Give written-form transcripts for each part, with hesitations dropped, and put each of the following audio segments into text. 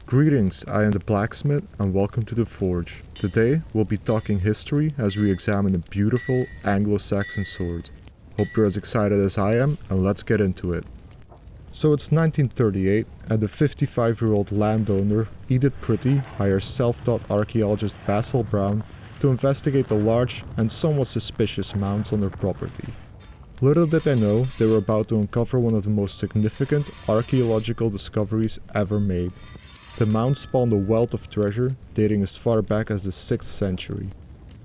Greetings, I am the blacksmith and welcome to the Forge. Today we'll be talking history as we examine a beautiful Anglo-Saxon sword. Hope you're as excited as I am and let's get into it. So it's 1938 and the 55-year-old landowner Edith Pretty hires self-taught archaeologist Basil Brown to investigate the large and somewhat suspicious mounds on their property. Little did they know they were about to uncover one of the most significant archaeological discoveries ever made. The mound spawned a wealth of treasure dating as far back as the 6th century.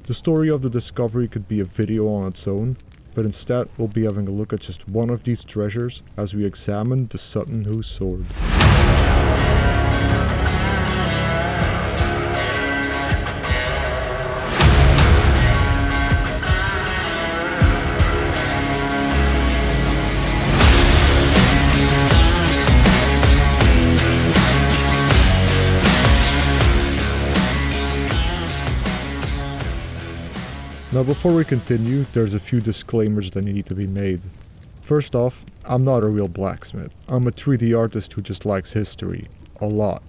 The story of the discovery could be a video on its own, but instead we'll be having a look at just one of these treasures as we examine the Sutton-Hoo sword. Now before we continue, there's a few disclaimers that need to be made. First off, I'm not a real blacksmith. I'm a 3D artist who just likes history. A lot.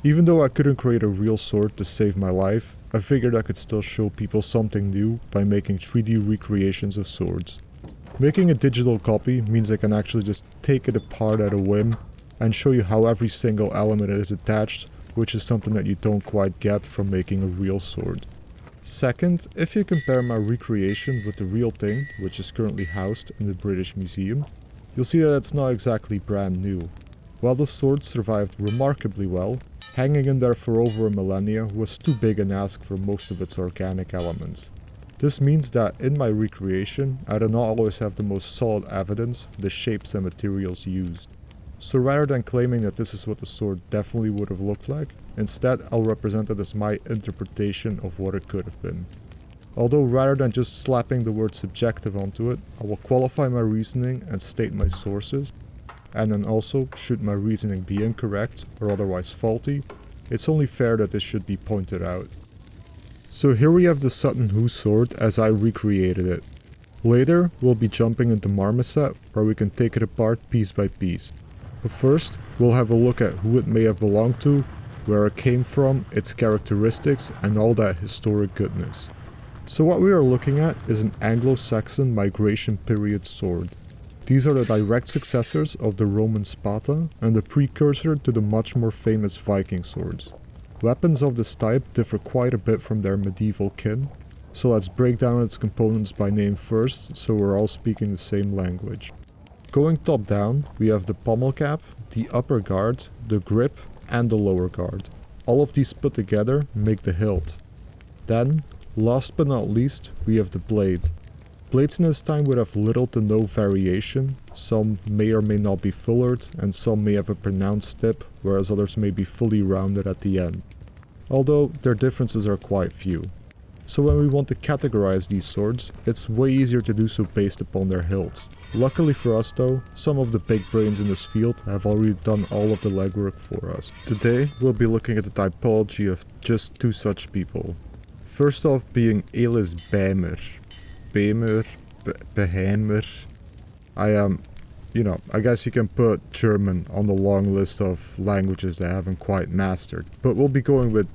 Even though I couldn't create a real sword to save my life, I figured I could still show people something new by making 3D recreations of swords. Making a digital copy means I can actually just take it apart at a whim and show you how every single element is attached, which is something that you don't quite get from making a real sword. Second, if you compare my recreation with the real thing, which is currently housed in the British Museum, you'll see that it's not exactly brand new. While the sword survived remarkably well, hanging in there for over a millennia was too big an ask for most of its organic elements. This means that in my recreation, I do not always have the most solid evidence for the shapes and materials used. So rather than claiming that this is what the sword definitely would have looked like, instead I'll represent it as my interpretation of what it could have been. Although rather than just slapping the word subjective onto it, I will qualify my reasoning and state my sources, and then also, should my reasoning be incorrect or otherwise faulty, it's only fair that this should be pointed out. So here we have the Sutton-Hoo sword as I recreated it. Later, we'll be jumping into Marmoset, where we can take it apart piece by piece. But first, we'll have a look at who it may have belonged to, where it came from, its characteristics, and all that historic goodness. So what we are looking at is an Anglo-Saxon migration period sword. These are the direct successors of the Roman spada and the precursor to the much more famous Viking swords. Weapons of this type differ quite a bit from their medieval kin, so let's break down its components by name first so we're all speaking the same language. Going top down, we have the pommel cap, the upper guard, the grip, and the lower guard. All of these put together make the hilt. Then, last but not least, we have the blade. Blades in this time would have little to no variation. Some may or may not be fullered, and some may have a pronounced tip, whereas others may be fully rounded at the end. Although their differences are quite few. So when we want to categorize these swords, it's way easier to do so based upon their hilts. Luckily for us though, some of the big brains in this field have already done all of the legwork for us. Today, we'll be looking at the typology of just two such people. First off being Elis Behmer. Behmer. I guess you can put German on the long list of languages that I haven't quite mastered, but we'll be going with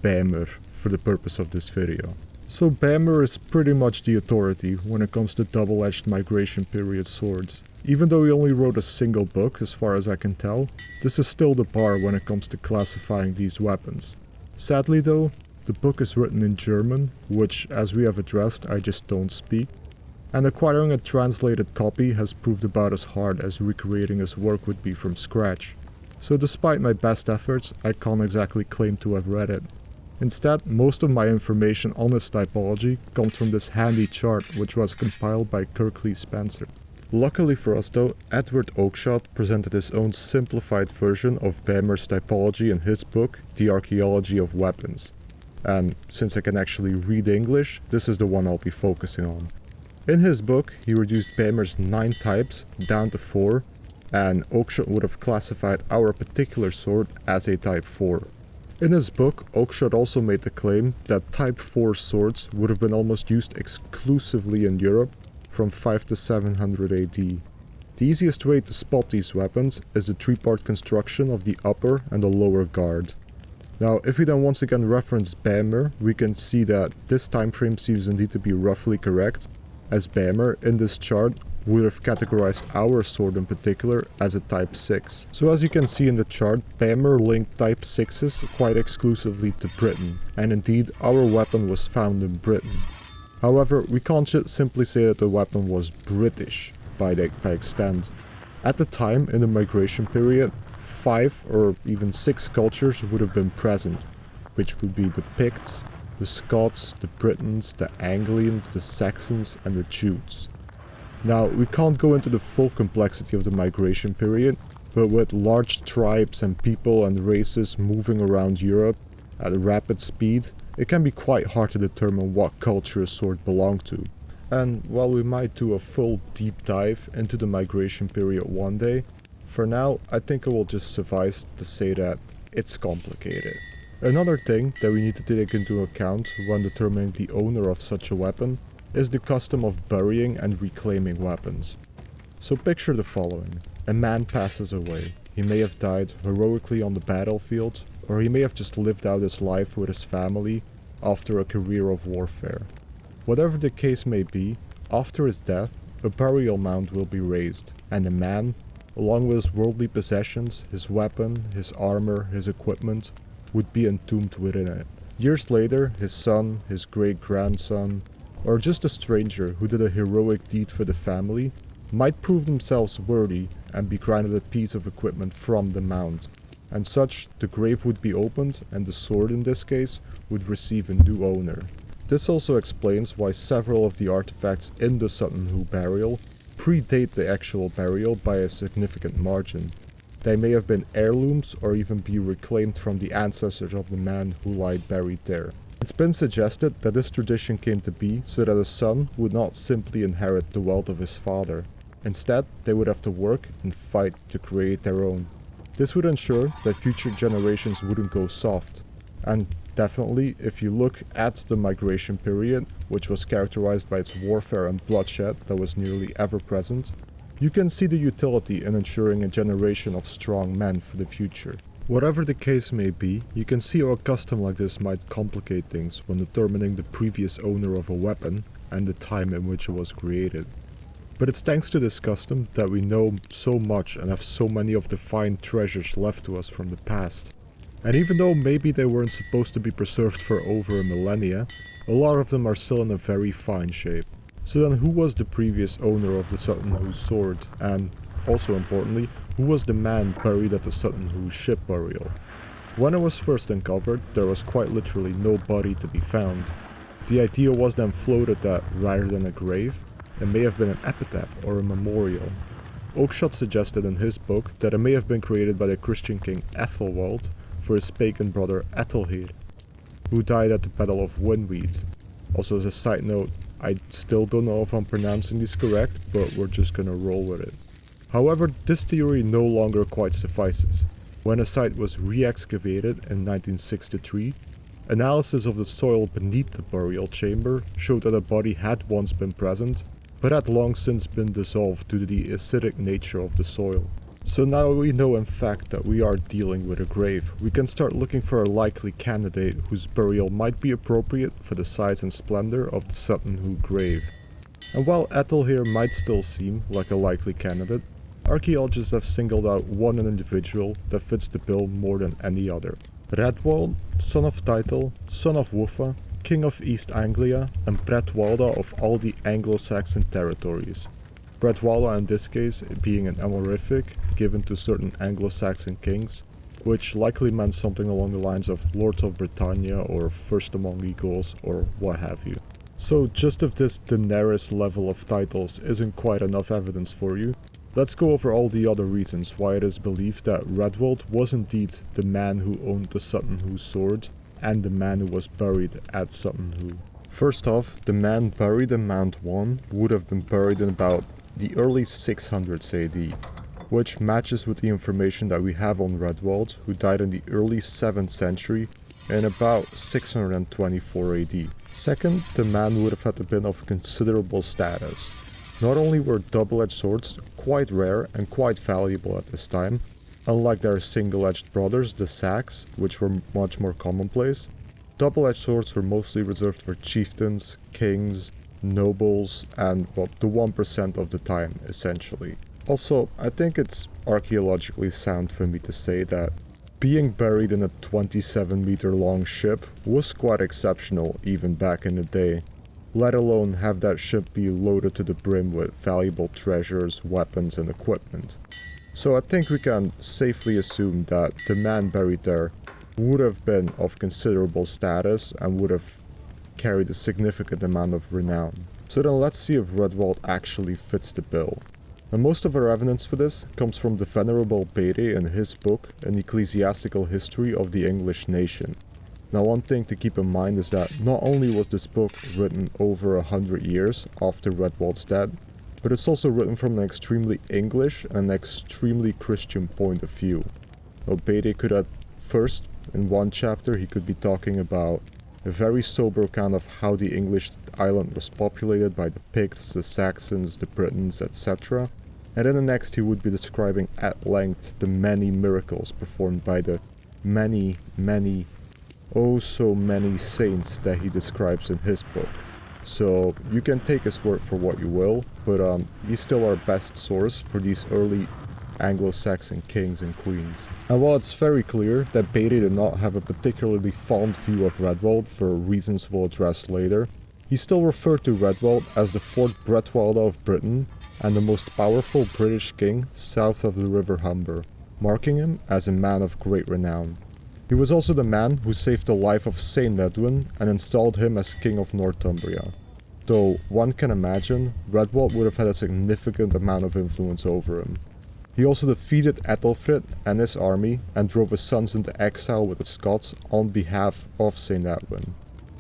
Behmer for the purpose of this video. So Behmer is pretty much the authority when it comes to double-edged migration period swords. Even though he only wrote a single book, as far as I can tell, this is still the bar when it comes to classifying these weapons. Sadly though, the book is written in German, which, as we have addressed, I just don't speak, and acquiring a translated copy has proved about as hard as recreating his work would be from scratch. So despite my best efforts, I can't exactly claim to have read it. Instead, most of my information on this typology comes from this handy chart which was compiled by Kirkley Spencer. Luckily for us though, Edward Oakeshott presented his own simplified version of Behmer's typology in his book, The Archaeology of Weapons. And since I can actually read English, this is the one I'll be focusing on. In his book, he reduced Behmer's 9 types down to 4, and Oakeshott would have classified our particular sword as a type 4. In his book, Oakeshott also made the claim that Type 4 swords would have been almost used exclusively in Europe from 5 to 700 AD. The easiest way to spot these weapons is the three-part construction of the upper and the lower guard. Now, if we then once again reference Beimer, we can see that this time frame seems indeed to be roughly correct, as Beimer in this chart would have categorized our sword in particular as a type 6. So as you can see in the chart, Beimer linked type 6s quite exclusively to Britain, and indeed our weapon was found in Britain. However, we can't just simply say that the weapon was British by extent. At the time, in the migration period, 5 or even 6 cultures would have been present, which would be the Picts, the Scots, the Britons, the Anglians, the Saxons and the Jutes. Now, we can't go into the full complexity of the migration period, but with large tribes and people and races moving around Europe at a rapid speed, it can be quite hard to determine what culture a sword belonged to. And while we might do a full deep dive into the migration period one day, for now I think it will just suffice to say that it's complicated. Another thing that we need to take into account when determining the owner of such a weapon is the custom of burying and reclaiming weapons. So picture the following. A man passes away. He may have died heroically on the battlefield, or he may have just lived out his life with his family after a career of warfare. Whatever the case may be, after his death, a burial mound will be raised, and the man, along with his worldly possessions, his weapon, his armor, his equipment, would be entombed within it. Years later, his son, his great-grandson, or just a stranger who did a heroic deed for the family, might prove themselves worthy and be granted a piece of equipment from the mound. And such, the grave would be opened and the sword in this case would receive a new owner. This also explains why several of the artifacts in the Sutton-Hoo burial predate the actual burial by a significant margin. They may have been heirlooms or even be reclaimed from the ancestors of the man who lied buried there. It's been suggested that this tradition came to be so that a son would not simply inherit the wealth of his father. Instead, they would have to work and fight to create their own. This would ensure that future generations wouldn't go soft. And definitely, if you look at the migration period, which was characterized by its warfare and bloodshed that was nearly ever present, you can see the utility in ensuring a generation of strong men for the future. Whatever the case may be, you can see how a custom like this might complicate things when determining the previous owner of a weapon and the time in which it was created. But it's thanks to this custom that we know so much and have so many of the fine treasures left to us from the past. And even though maybe they weren't supposed to be preserved for over a millennia, a lot of them are still in a very fine shape. So then who was the previous owner of the Sutton-Hoo sword, and also importantly, who was the man buried at the Sutton-Hoo ship burial? When it was first uncovered, there was quite literally no body to be found. The idea was then floated that, rather than a grave, it may have been an epitaph or a memorial. Oakeshott suggested in his book that it may have been created by the Christian king Ethelwald for his pagan brother Ethelheer, who died at the Battle of Winweed. Also as a side note, I still don't know if I'm pronouncing these correct, but we're just gonna roll with it. However, this theory no longer quite suffices. When a site was re-excavated in 1963, analysis of the soil beneath the burial chamber showed that a body had once been present, but had long since been dissolved due to the acidic nature of the soil. So now we know in fact that we are dealing with a grave, we can start looking for a likely candidate whose burial might be appropriate for the size and splendor of the Sutton-Hoo grave. And while Ethelheer might still seem like a likely candidate, archaeologists have singled out one individual that fits the bill more than any other. Redwald, son of Title, son of Wuffa, king of East Anglia, and Bretwalda of all the Anglo-Saxon territories. Bretwalda in this case being an honorific given to certain Anglo-Saxon kings, which likely meant something along the lines of Lord of Britannia or First Among Equals or what have you. So just if this Daenerys level of titles isn't quite enough evidence for you, let's go over all the other reasons why it is believed that Redwald was indeed the man who owned the Sutton-Hoo sword and the man who was buried at Sutton-Hoo. First off, the man buried in Mount 1 would have been buried in about the early 600s AD, which matches with the information that we have on Redwald, who died in the early 7th century in about 624 AD. Second, the man would have had to been of considerable status. Not only were double-edged swords quite rare and quite valuable at this time, unlike their single-edged brothers, the sacks, which were much more commonplace, double-edged swords were mostly reserved for chieftains, kings, nobles, and, well, the 1% of the time, essentially. Also, I think it's archaeologically sound for me to say that being buried in a 27-meter long ship was quite exceptional even back in the day, let alone have that ship be loaded to the brim with valuable treasures, weapons, and equipment. So I think we can safely assume that the man buried there would have been of considerable status and would have carried a significant amount of renown. So then let's see if Redwald actually fits the bill. And most of our evidence for this comes from the Venerable Bede in his book, An Ecclesiastical History of the English Nation. Now, one thing to keep in mind is that not only was this book written over 100 years after Redwald's death, but it's also written from an extremely English and an extremely Christian point of view. Now, Bede could at first, in one chapter, he could be talking about a very sober account of how the English island was populated by the Picts, the Saxons, the Britons, etc. And in the next he would be describing at length the many miracles performed by the many, oh so many saints that he describes in his book. So you can take his word for what you will, but he's still our best source for these early Anglo-Saxon kings and queens. And while it's very clear that Bede did not have a particularly fond view of Redwald for reasons we'll address later, he still referred to Redwald as the fourth Bretwalda of Britain and the most powerful British king south of the River Humber, marking him as a man of great renown. He was also the man who saved the life of Saint Edwin and installed him as king of Northumbria. Though one can imagine, Redwald would have had a significant amount of influence over him. He also defeated Ethelfrid and his army and drove his sons into exile with the Scots on behalf of Saint Edwin,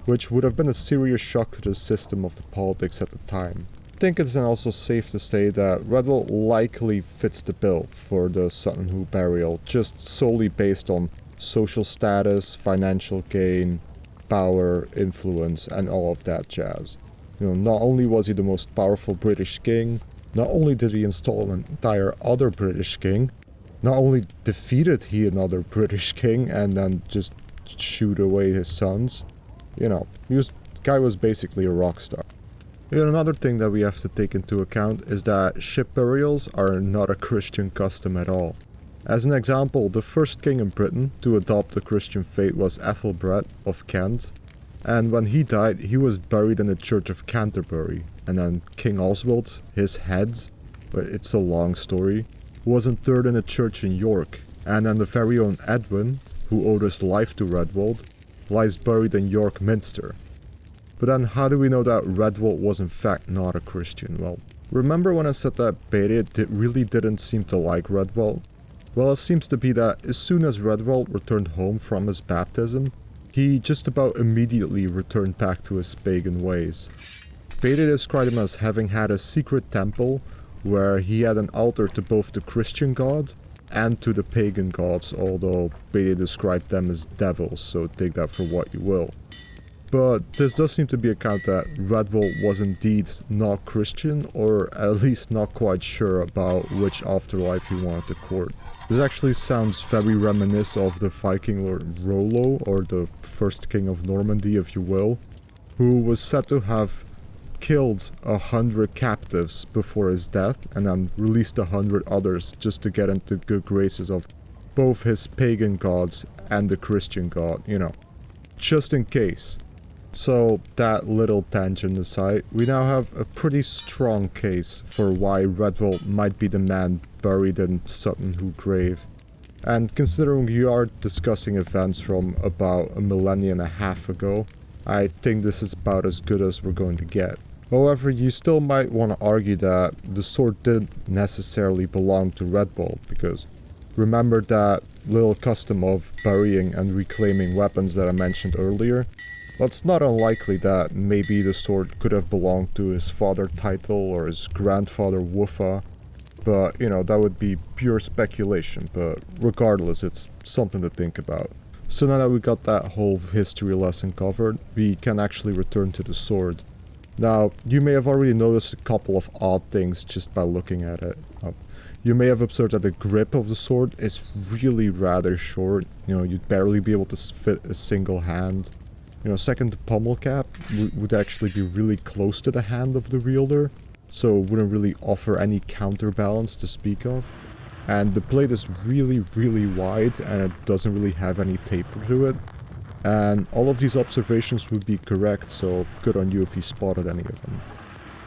which would have been a serious shock to the system of the politics at the time. I think it's then also safe to say that Redwald likely fits the bill for the Sutton-Hoo burial, just solely based on social status, financial gain, power, influence, and all of that jazz. Not only was he the most powerful British king, not only did he install an entire other British king, not only defeated he another British king and then just shoot away his sons, the guy was basically a rock star. Another thing that we have to take into account is that ship burials are not a Christian custom at all. As an example, the first king in Britain to adopt the Christian faith was Ethelbert of Kent, and when he died, he was buried in the Church of Canterbury, and then King Oswald, his head, it's a long story, was interred in a church in York, and then the very own Edwin, who owed his life to Redwald, lies buried in York Minster. But then how do we know that Redwald was in fact not a Christian? Well, remember when I said that Bede really didn't seem to like Redwald? Well, it seems to be that as soon as Redwald returned home from his baptism, he just about immediately returned back to his pagan ways. Bede described him as having had a secret temple where he had an altar to both the Christian god and to the pagan gods, although Bede described them as devils, so take that for what you will. But this does seem to be a account that Redwald was indeed not Christian, or at least not quite sure about which afterlife he wanted to court. This actually sounds very reminiscent of the Viking Lord Rollo, or the first king of Normandy if you will, who was said to have killed 100 captives before his death and then released 100 others just to get into good graces of both his pagan gods and the Christian god, just in case. So, that little tangent aside, we now have a pretty strong case for why Redwald might be the man buried in Sutton-Hoo grave. And considering we are discussing events from about a millennia and a half ago, I think this is about as good as we're going to get. However, you still might want to argue that the sword didn't necessarily belong to Redwald, because remember that little custom of burying and reclaiming weapons that I mentioned earlier? Well, it's not unlikely that maybe the sword could have belonged to his father Title or his grandfather Wuffa, but that would be pure speculation, but regardless, it's something to think about. So now that we got that whole history lesson covered, we can actually return to the sword. Now, you may have already noticed a couple of odd things just by looking at it. You may have observed that the grip of the sword is really rather short. You know, you'd barely be able to fit a single hand. You know, second, the pommel cap would actually be really close to the hand of the wielder, so it wouldn't really offer any counterbalance to speak of. And the blade is really, really wide, and it doesn't really have any taper to it. And all of these observations would be correct, so good on you if you spotted any of them.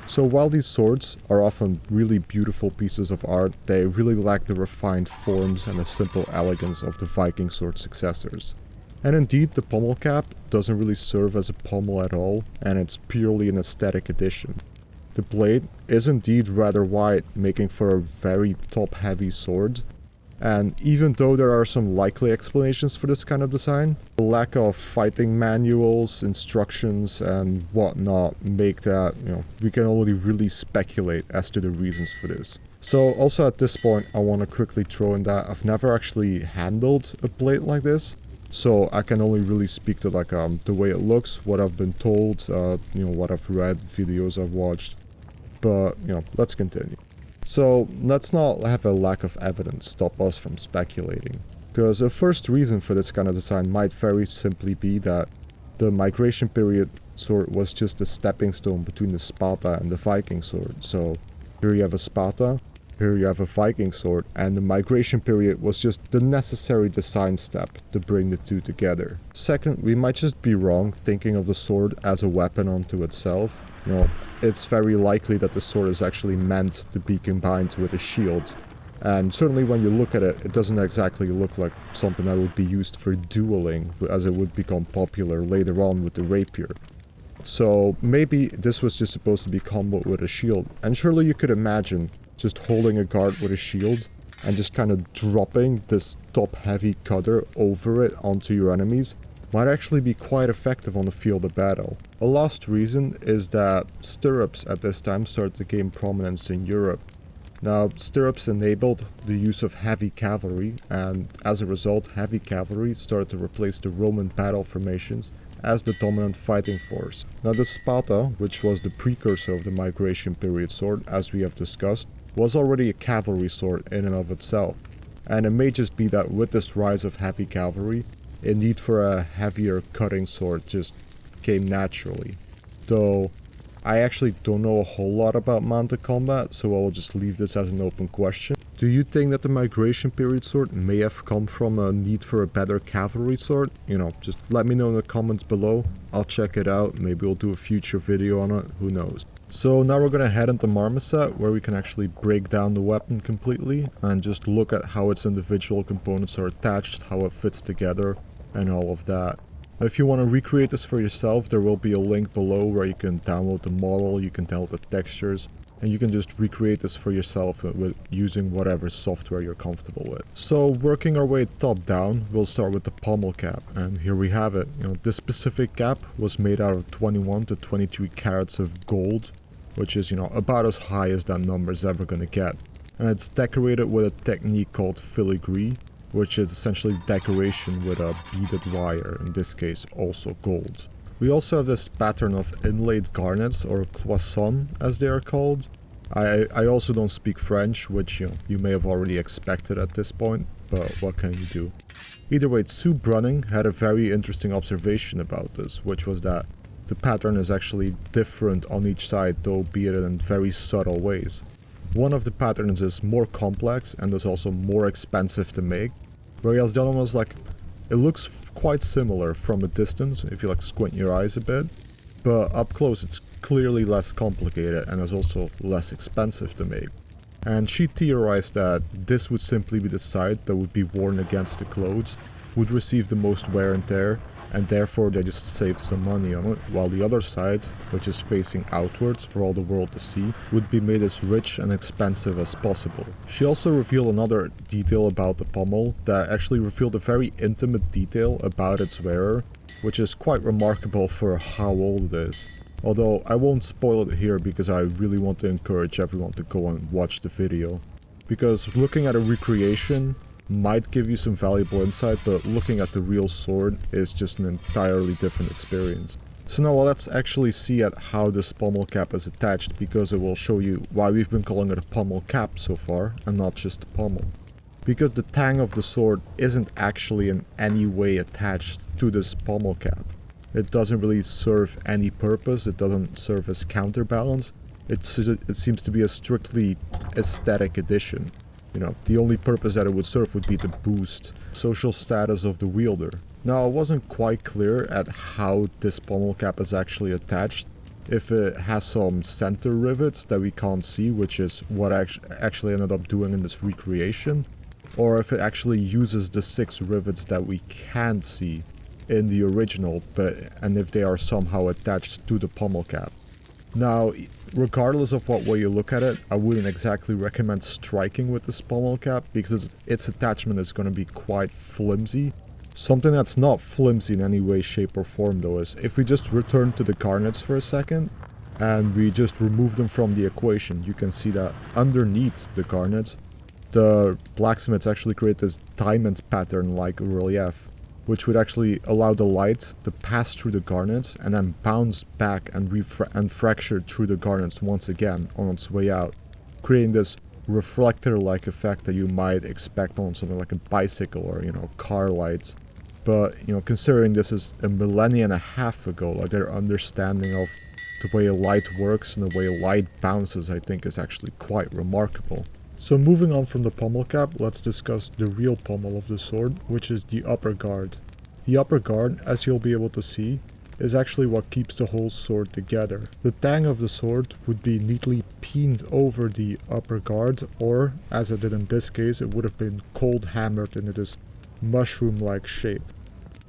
So while these swords are often really beautiful pieces of art, they really lack the refined forms and the simple elegance of the Viking sword successors. And indeed, the pommel cap doesn't really serve as a pommel at all, and it's purely an aesthetic addition. The blade is indeed rather wide, making for a very top-heavy sword. And even though there are some likely explanations for this kind of design, the lack of fighting manuals, instructions, and whatnot make that, we can only really speculate as to the reasons for this. So also at this point, I want to quickly throw in that I've never actually handled a blade like this. So I can only really speak to the way it looks, what I've been told, what I've read, videos I've watched. But, let's continue. So let's not have a lack of evidence stop us from speculating. Because the first reason for this kind of design might very simply be that the migration period sword was just a stepping stone between the spada and the Viking sword. So here you have a spada, here you have a Viking sword, and the migration period was just the necessary design step to bring the two together. Second, we might just be wrong thinking of the sword as a weapon unto itself. It's very likely that the sword is actually meant to be combined with a shield. And certainly when you look at it, it doesn't exactly look like something that would be used for dueling, as it would become popular later on with the rapier. So maybe this was just supposed to be comboed with a shield. And surely you could imagine just holding a guard with a shield and just kind of dropping this top-heavy cutter over it onto your enemies might actually be quite effective on the field of battle. A last reason is that stirrups at this time started to gain prominence in Europe. Now, stirrups enabled the use of heavy cavalry, and as a result, heavy cavalry started to replace the Roman battle formations as the dominant fighting force. Now, the spada, which was the precursor of the migration period sword, as we have discussed, was already a cavalry sword in and of itself. And it may just be that with this rise of heavy cavalry, a need for a heavier cutting sword just came naturally. Though, I actually don't know a whole lot about mounted combat, so I will just leave this as an open question. Do you think that the migration period sword may have come from a need for a better cavalry sword? Just let me know in the comments below. I'll check it out, maybe we'll do a future video on it, who knows. So now we're gonna head into Marmoset, where we can actually break down the weapon completely and just look at how its individual components are attached, how it fits together, and all of that. If you want to recreate this for yourself, there will be a link below where you can download the model, you can download the textures, and you can just recreate this for yourself with using whatever software you're comfortable with. So working our way top down, we'll start with the pommel cap, and here we have it. This specific cap was made out of 21 to 23 carats of gold, which is, about as high as that number is ever going to get. And it's decorated with a technique called filigree, which is essentially decoration with a beaded wire, in this case also gold. We also have this pattern of inlaid garnets, or cloisons as they are called. I also don't speak French, which you may have already expected at this point, but what can you do? Either way, Sue Brunning had a very interesting observation about this, which was that the pattern is actually different on each side, though be it in very subtle ways. One of the patterns is more complex and is also more expensive to make, whereas the other one was it looks quite similar from a distance if you squint your eyes a bit, but up close it's clearly less complicated and is also less expensive to make. And she theorized that this would simply be the side that would be worn against the clothes, would receive the most wear and tear, and therefore they just saved some money on it, while the other side, which is facing outwards for all the world to see, would be made as rich and expensive as possible. She also revealed another detail about the pommel that actually revealed a very intimate detail about its wearer, which is quite remarkable for how old it is. Although I won't spoil it here because I really want to encourage everyone to go and watch the video. Because looking at a recreation might give you some valuable insight, but looking at the real sword is just an entirely different experience. So now let's actually see at how this pommel cap is attached, because it will show you why we've been calling it a pommel cap so far and not just a pommel. Because the tang of the sword isn't actually in any way attached to this pommel cap. It doesn't really serve any purpose, it doesn't serve as counterbalance. It seems to be a strictly aesthetic addition. You know, the only purpose that it would serve would be to boost social status of the wielder. Now, I wasn't quite clear at how this pommel cap is actually attached. If it has some center rivets that we can't see, which is what I actually ended up doing in this recreation, or if it actually uses the 6 rivets that we can see in the original, and if they are somehow attached to the pommel cap. Now, regardless of what way you look at it, I wouldn't exactly recommend striking with this pommel cap, because its attachment is going to be quite flimsy. Something that's not flimsy in any way, shape or form though is, if we just return to the garnets for a second, and we just remove them from the equation, you can see that underneath the garnets, the blacksmiths actually create this diamond pattern like relief, which would actually allow the light to pass through the garnets and then bounce back and fracture through the garnets once again on its way out, creating this reflector-like effect that you might expect on something like a bicycle or, you know, car lights. But, you know, considering this is a millennia and a half ago, like their understanding of the way light works and the way light bounces, I think is actually quite remarkable. So moving on from the pommel cap, let's discuss the real pommel of the sword, which is the upper guard. The upper guard, as you'll be able to see, is actually what keeps the whole sword together. The tang of the sword would be neatly pinned over the upper guard, or, as it did in this case, it would have been cold hammered into this mushroom-like shape.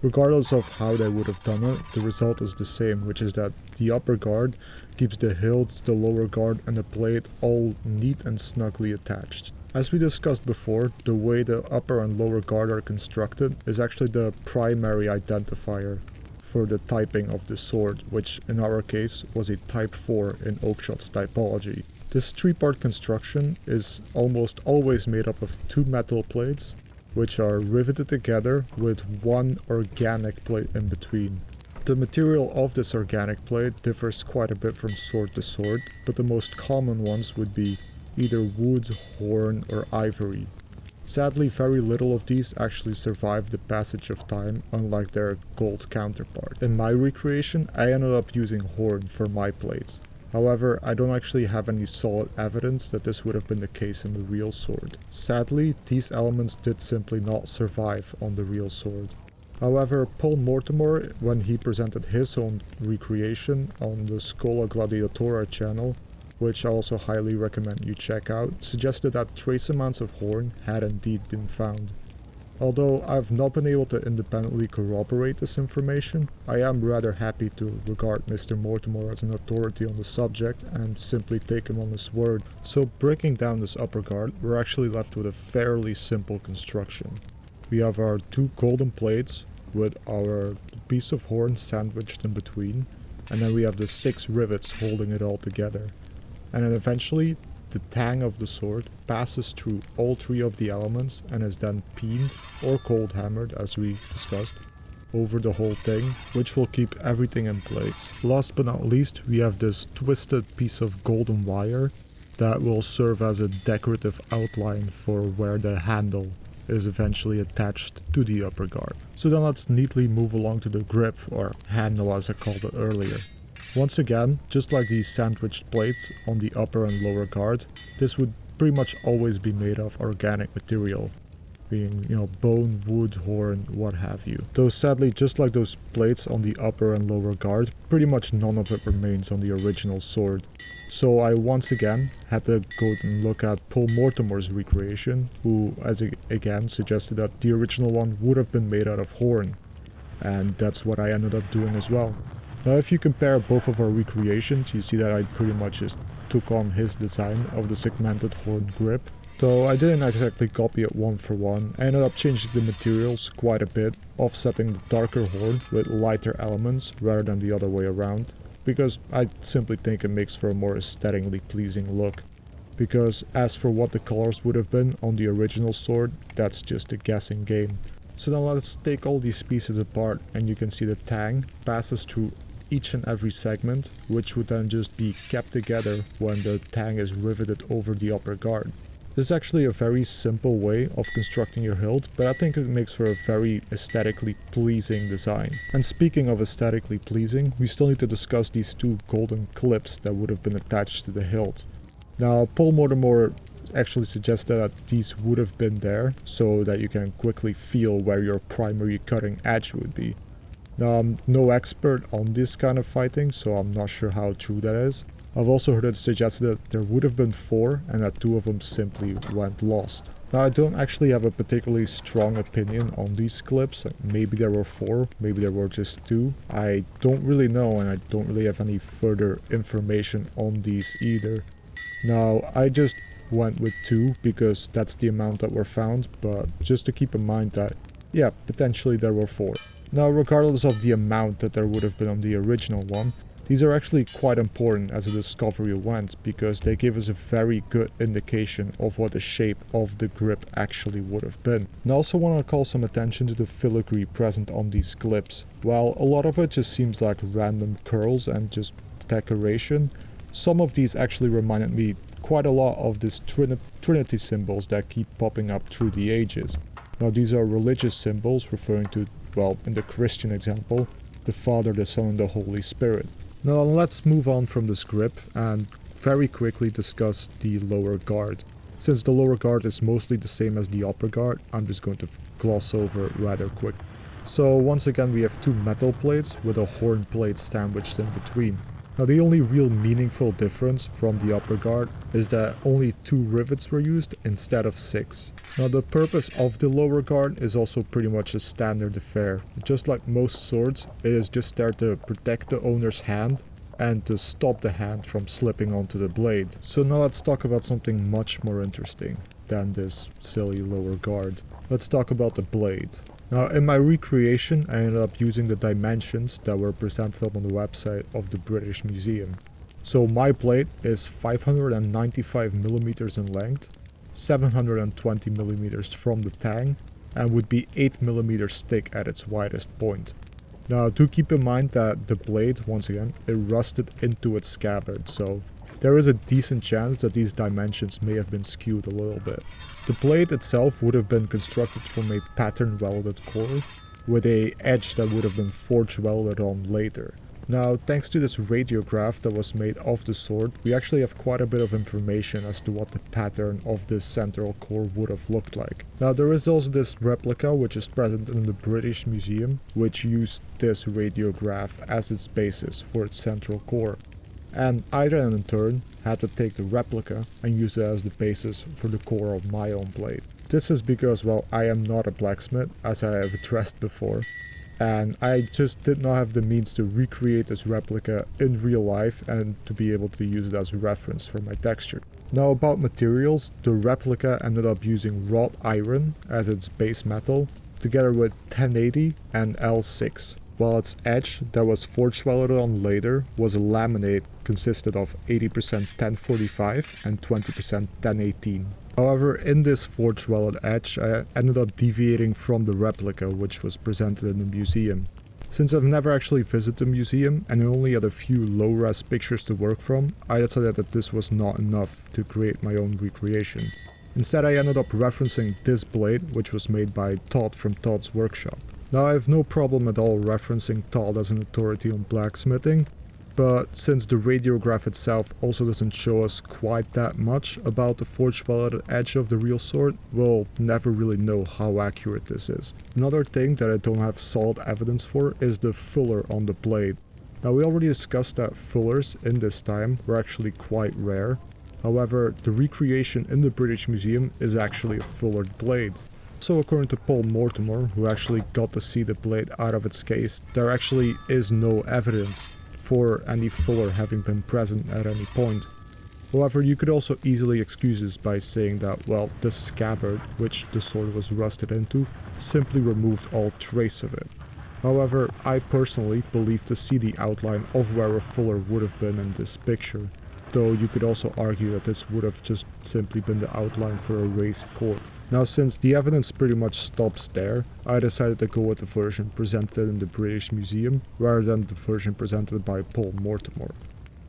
Regardless of how they would have done it, the result is the same, which is that the upper guard keeps the hilt, the lower guard and the blade all neat and snugly attached. As we discussed before, the way the upper and lower guard are constructed is actually the primary identifier for the typing of the sword, which in our case was a type 4 in Oakeshott's Typology. This 3-part construction is almost always made up of 2 metal plates, which are riveted together with 1 organic plate in between. The material of this organic plate differs quite a bit from sword to sword, but the most common ones would be either wood, horn or ivory. Sadly, very little of these actually survive the passage of time, unlike their gold counterpart. In my recreation, I ended up using horn for my plates. However, I don't actually have any solid evidence that this would have been the case in the real sword. Sadly, these elements did simply not survive on the real sword. However, Paul Mortimer, when he presented his own recreation on the Scola Gladiatora channel, which I also highly recommend you check out, suggested that trace amounts of horn had indeed been found. Although I've not been able to independently corroborate this information, I am rather happy to regard Mr. Mortimer as an authority on the subject and simply take him on his word. So breaking down this upper guard, we're actually left with a fairly simple construction. We have our 2 golden plates with our piece of horn sandwiched in between, and then we have the 6 rivets holding it all together. And then eventually, the tang of the sword passes through all 3 of the elements and is then pinned or cold hammered, as we discussed, over the whole thing, which will keep everything in place. Last but not least, we have this twisted piece of golden wire that will serve as a decorative outline for where the handle is eventually attached to the upper guard. So then let's neatly move along to the grip, or handle as I called it earlier. Once again, just like these sandwiched plates on the upper and lower guard, this would pretty much always be made of organic material, being, you know, bone, wood, horn, what have you. Though sadly, just like those plates on the upper and lower guard, pretty much none of it remains on the original sword. So I once again had to go and look at Paul Mortimer's recreation, who again suggested that the original one would have been made out of horn, and that's what I ended up doing as well. Now if you compare both of our recreations, you see that I pretty much just took on his design of the segmented horn grip. Though I didn't exactly copy it one for one, I ended up changing the materials quite a bit, offsetting the darker horn with lighter elements rather than the other way around, because I simply think it makes for a more aesthetically pleasing look. Because as for what the colors would have been on the original sword, that's just a guessing game. So now let's take all these pieces apart, and you can see the tang passes through each and every segment, which would then just be kept together when the tang is riveted over the upper guard. This is actually a very simple way of constructing your hilt, but I think it makes for a very aesthetically pleasing design. And speaking of aesthetically pleasing, we still need to discuss these two golden clips that would have been attached to the hilt. Now, Paul Mortimer actually suggested that these would have been there so that you can quickly feel where your primary cutting edge would be. Now, I'm no expert on this kind of fighting, so I'm not sure how true that is. I've also heard it suggested that there would have been 4 and that 2 of them simply went lost. Now, I don't actually have a particularly strong opinion on these clips. Maybe there were 4, maybe there were just 2. I don't really know, and I don't really have any further information on these either. Now, I just went with 2 because that's the amount that were found, but just to keep in mind that, yeah, potentially there were 4. Now, regardless of the amount that there would have been on the original one, these are actually quite important as a discovery went because they give us a very good indication of what the shape of the grip actually would have been. And I also want to call some attention to the filigree present on these clips. While a lot of it just seems like random curls and just decoration, some of these actually reminded me quite a lot of these Trinity symbols that keep popping up through the ages. Now, these are religious symbols referring to, well, in the Christian example, the Father, the Son, and the Holy Spirit. Now let's move on from this grip and very quickly discuss the lower guard. Since the lower guard is mostly the same as the upper guard, I'm just going to gloss over it rather quick. So once again we have 2 metal plates with a horn plate sandwiched in between. Now the only real meaningful difference from the upper guard is that only 2 rivets were used instead of 6. Now the purpose of the lower guard is also pretty much a standard affair. Just like most swords, it is just there to protect the owner's hand and to stop the hand from slipping onto the blade. So now let's talk about something much more interesting than this silly lower guard. Let's talk about the blade. Now, in my recreation, I ended up using the dimensions that were presented on the website of the British Museum. So my blade is 595mm in length, 720mm from the tang, and would be 8mm thick at its widest point. Now, do keep in mind that the blade, once again, it rusted into its scabbard, so there is a decent chance that these dimensions may have been skewed a little bit. The blade itself would have been constructed from a pattern welded core with a edge that would have been forge welded on later. Now, thanks to this radiograph that was made of the sword, we actually have quite a bit of information as to what the pattern of this central core would have looked like. Now, there is also this replica which is present in the British Museum, which used this radiograph as its basis for its central core. And I then in turn had to take the replica and use it as the basis for the core of my own blade. This is because, well, I am not a blacksmith, as I have addressed before, and I just did not have the means to recreate this replica in real life and to be able to use it as a reference for my texture. Now about materials, the replica ended up using wrought iron as its base metal, together with 1080 and L6. While its edge, that was forge welded on later, was a laminate consisted of 80% 1045 and 20% 1018. However, in this forge welded edge, I ended up deviating from the replica which was presented in the museum. Since I've never actually visited the museum and I only had a few low-res pictures to work from, I decided that this was not enough to create my own recreation. Instead, I ended up referencing this blade, which was made by Todd from Todd's workshop. Now, I have no problem at all referencing Todd as an authority on blacksmithing, but since the radiograph itself also doesn't show us quite that much about the forge welded edge of the real sword, we'll never really know how accurate this is. Another thing that I don't have solid evidence for is the fuller on the blade. Now, we already discussed that fullers in this time were actually quite rare. However, the recreation in the British Museum is actually a fullered blade. So according to Paul Mortimer, who actually got to see the blade out of its case, there actually is no evidence for any fuller having been present at any point. However, you could also easily excuse this by saying that, well, the scabbard, which the sword was rusted into, simply removed all trace of it. However, I personally believe to see the outline of where a fuller would have been in this picture, though you could also argue that this would have just simply been the outline for a raised core. Now, since the evidence pretty much stops there, I decided to go with the version presented in the British Museum rather than the version presented by Paul Mortimer.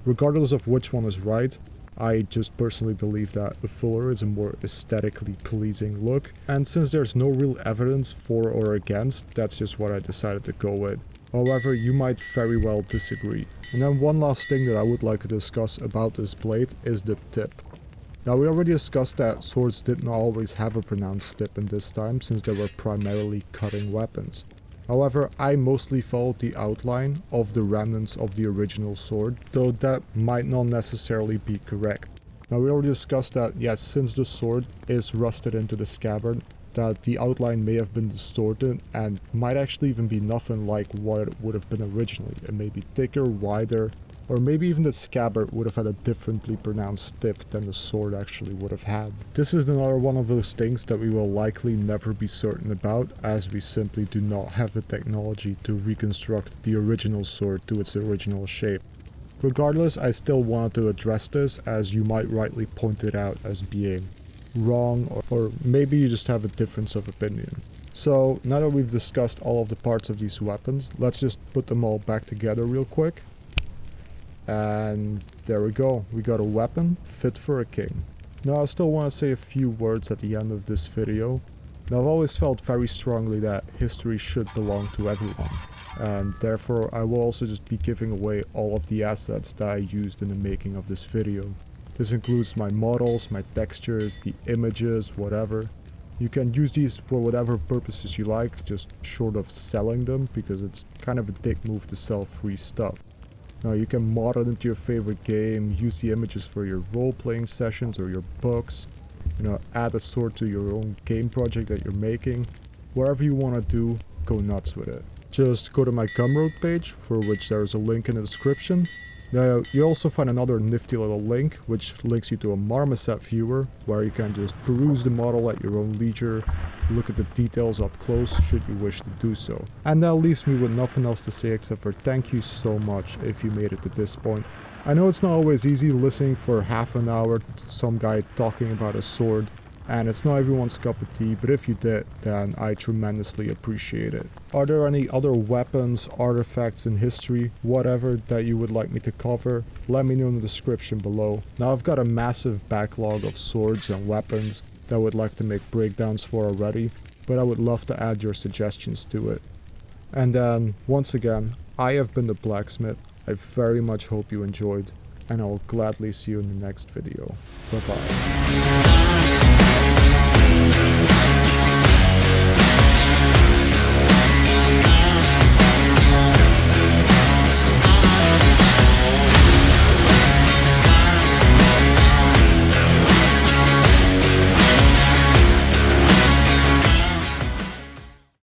Regardless of which one is right, I just personally believe that a fuller is a more aesthetically pleasing look, and since there's no real evidence for or against, that's just what I decided to go with. However, you might very well disagree. And then one last thing that I would like to discuss about this blade is the tip. Now, we already discussed that swords didn't always have a pronounced tip in this time since they were primarily cutting weapons. However, I mostly followed the outline of the remnants of the original sword, though that might not necessarily be correct. Now, we already discussed that, yes, since the sword is rusted into the scabbard, that the outline may have been distorted and might actually even be nothing like what it would have been originally. It may be thicker, wider, or maybe even the scabbard would have had a differently pronounced tip than the sword actually would have had. This is another one of those things that we will likely never be certain about, as we simply do not have the technology to reconstruct the original sword to its original shape. Regardless, I still wanted to address this, as you might rightly point it out as being wrong, or maybe you just have a difference of opinion. So, now that we've discussed all of the parts of these weapons, let's just put them all back together real quick. And there we go, we got a weapon fit for a king. Now, I still want to say a few words at the end of this video. Now, I've always felt very strongly that history should belong to everyone, and therefore I will also just be giving away all of the assets that I used in the making of this video. This includes my models, my textures, the images, whatever. You can use these for whatever purposes you like, just short of selling them, because it's kind of a dick move to sell free stuff. Now, you can mod it into your favorite game, use the images for your role-playing sessions or your books, add a sword to your own game project that you're making. Whatever you want to do, go nuts with it. Just go to my Gumroad page, for which there is a link in the description. Now, you also find another nifty little link, which links you to a Marmoset viewer, where you can just peruse the model at your own leisure, look at the details up close should you wish to do so. And that leaves me with nothing else to say except for thank you so much if you made it to this point. I know it's not always easy listening for half an hour to some guy talking about a sword, and it's not everyone's cup of tea, but if you did, then I tremendously appreciate it. Are there any other weapons, artifacts in history, whatever, that you would like me to cover? Let me know in the description below. Now, I've got a massive backlog of swords and weapons that I would like to make breakdowns for already, but I would love to add your suggestions to it. And then, once again, I have been the Blacksmith. I very much hope you enjoyed, and I will gladly see you in the next video. Bye bye.